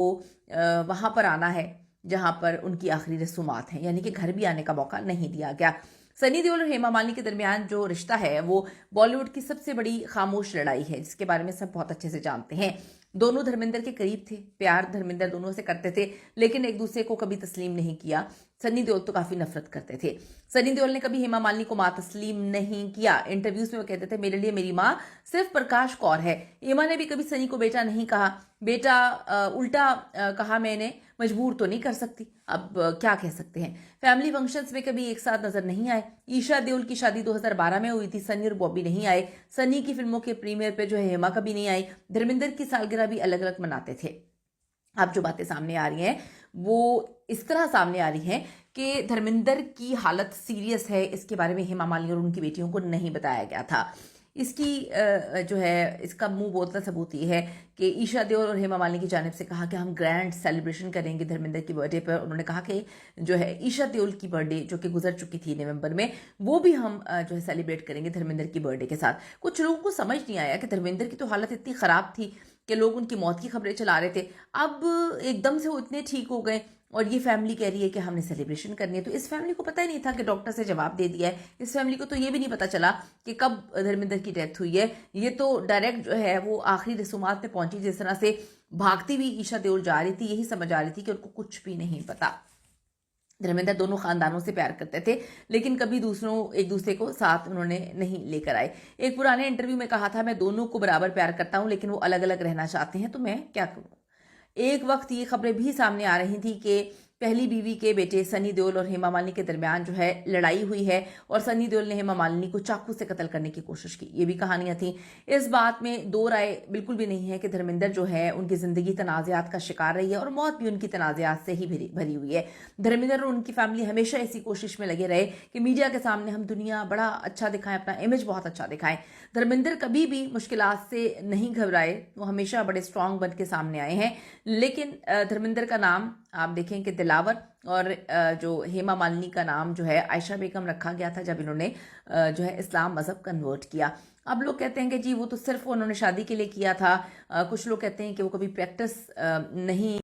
को वहाँ पर आना है जहाँ पर उनकी आखिरी रसूमात हैं, यानी कि घर भी आने का मौका नहीं दिया गया। सनी देओल और हेमा मालिनी के दरमियान जो रिश्ता है वो बॉलीवुड की सबसे बड़ी खामोश लड़ाई है, जिसके बारे में सब बहुत अच्छे से जानते हैं। दोनों धर्मेंद्र के करीब थे, प्यार धर्मेंद्र दोनों से करते थे, लेकिन एक दूसरे को कभी तस्लीम नहीं किया। सनी देओल तो काफी नफरत करते थे। सनी देओल ने कभी हेमा मालिनी को मां तस्लीम नहीं किया। इंटरव्यूज में वो कहते थे, मेरे लिए मेरी मां सिर्फ प्रकाश कौर है। हेमा ने भी कभी सनी को बेटा नहीं कहा। बेटा उल्टा कहा मैंने, मजबूर तो नहीं कर सकती, अब क्या कह सकते हैं। फैमिली फंक्शंस में कभी एक साथ नजर नहीं आए। ईशा देओल की शादी 2012 में हुई थी, सनी और बॉबी नहीं आए। सनी की फिल्मों के प्रीमियर पे जो है हेमा कभी नहीं आई। धर्मेंद्र की सालगिरह भी अलग अलग मनाते थे। अब जो बातें सामने आ रही हैं वो इस तरह सामने आ रही हैं कि धर्मेंद्र की हालत सीरियस है, इसके बारे में हेमा मालिनी और उनकी बेटियों को नहीं बताया गया था। इसकी जो है इसका मुंह बोलता सबूत ये है कि ईशा देओल और हेमा मालिनी की जानिब से कहा कि हम ग्रैंड सेलिब्रेशन करेंगे धर्मेंद्र की बर्थडे पर। उन्होंने कहा कि जो है ईशा देओल की बर्थडे जो कि गुजर चुकी थी नवंबर में, वो भी हम जो है सेलिब्रेट करेंगे धर्मेंद्र की बर्थडे के साथ। कुछ लोगों को समझ नहीं आया कि धर्मेंद्र की तो हालत इतनी खराब थी कि लोग उनकी मौत की खबरें चला रहे थे, अब एकदम से वो इतने ठीक हो गए और ये फैमिली कह रही है कि हमने सेलिब्रेशन करनी है। तो इस फैमिली को पता ही नहीं था कि डॉक्टर से जवाब दे दिया है। इस फैमिली को तो ये भी नहीं पता चला कि कब धर्मेंद्र की डेथ हुई है। ये तो डायरेक्ट जो है वो आखिरी रसूमात में पहुंची, जिस तरह से भागती हुई ईशा देओल जा रही थी, यही समझ आ रही थी कि उनको कुछ भी नहीं पता। धर्मेंद्र दोनों खानदानों से प्यार करते थे, लेकिन कभी एक दूसरे को साथ उन्होंने नहीं लेकर आए। एक पुराने इंटरव्यू में कहा था, मैं दोनों को बराबर प्यार करता हूं, लेकिन वो अलग अलग रहना चाहते हैं, तो मैं क्या करूं। एक वक्त ये खबरें भी सामने आ रही थी कि पहली बीवी के बेटे सनी देओल और हेमा मालिनी के दरमियान जो है लड़ाई हुई है और सनी देओल ने हेमा मालिनी को चाकू से कत्ल करने की कोशिश की। ये भी कहानियां थी। इस बात में दो राय बिल्कुल भी नहीं है कि धर्मेंद्र जो है उनकी जिंदगी तनाज़ात का शिकार रही है और मौत भी उनकी तनाज़ात से ही भरी हुई है। धर्मेंद्र और उनकी फैमिली हमेशा इसी कोशिश में लगे रहे कि मीडिया के सामने हम दुनिया बड़ा अच्छा दिखाएं, अपना इमेज बहुत अच्छा दिखाएं। धर्मेंद्र कभी भी मुश्किलात से नहीं घबराए, वो हमेशा बड़े स्ट्रांग बन के सामने आए हैं। लेकिन धर्मेंद्र का नाम आप देखें कि दिलावर और जो हेमा मालिनी का नाम जो है आयशा बेगम रखा गया था जब इन्होंने जो है इस्लाम मजहब कन्वर्ट किया। अब लोग कहते हैं कि जी वो तो सिर्फ उन्होंने शादी के लिए किया था। कुछ लोग कहते हैं कि वो कभी प्रैक्टिस नहीं